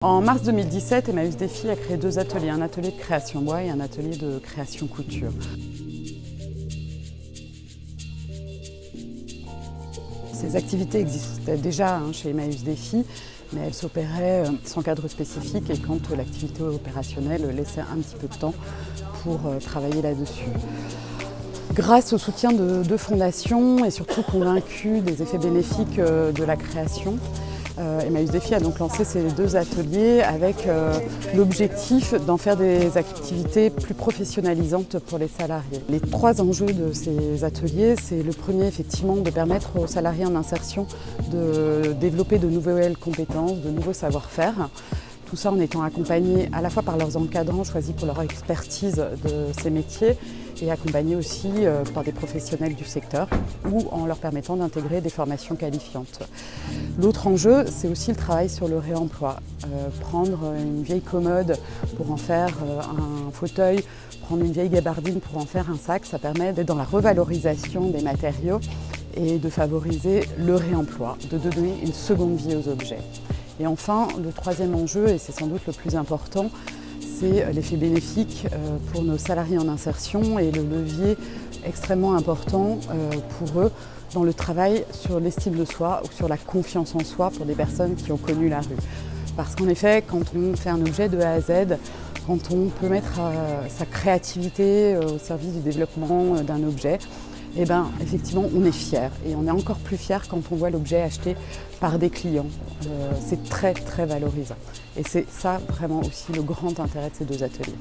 En mars 2017, Emmaüs Défi a créé deux ateliers, un atelier de création bois et un atelier de création couture. Ces activités existaient déjà chez Emmaüs Défi, mais elles s'opéraient sans cadre spécifique et quand l'activité opérationnelle laissait un petit peu de temps pour travailler là-dessus. Grâce au soutien de deux fondations et surtout convaincus des effets bénéfiques de la création, Emmaüs Défi a donc lancé ces deux ateliers avec l'objectif d'en faire des activités plus professionnalisantes pour les salariés. Les trois enjeux de ces ateliers, c'est le premier effectivement de permettre aux salariés en insertion de développer de nouvelles compétences, de nouveaux savoir-faire. Tout ça en étant accompagné à la fois par leurs encadrants choisis pour leur expertise de ces métiers et accompagnés aussi par des professionnels du secteur ou en leur permettant d'intégrer des formations qualifiantes. L'autre enjeu, c'est aussi le travail sur le réemploi. Prendre une vieille commode pour en faire un fauteuil, prendre une vieille gabardine pour en faire un sac, ça permet d'être dans la revalorisation des matériaux et de favoriser le réemploi, de donner une seconde vie aux objets. Et enfin, le troisième enjeu, et c'est sans doute le plus important, c'est l'effet bénéfique pour nos salariés en insertion et le levier extrêmement important pour eux dans le travail sur l'estime de soi ou sur la confiance en soi pour des personnes qui ont connu la rue. Parce qu'en effet, quand on fait un objet de A à Z, quand on peut mettre sa créativité au service du développement d'un objet, eh bien, effectivement, on est fier et on est encore plus fier quand on voit l'objet acheté par des clients. C'est très, très valorisant. Et c'est ça vraiment aussi le grand intérêt de ces deux ateliers.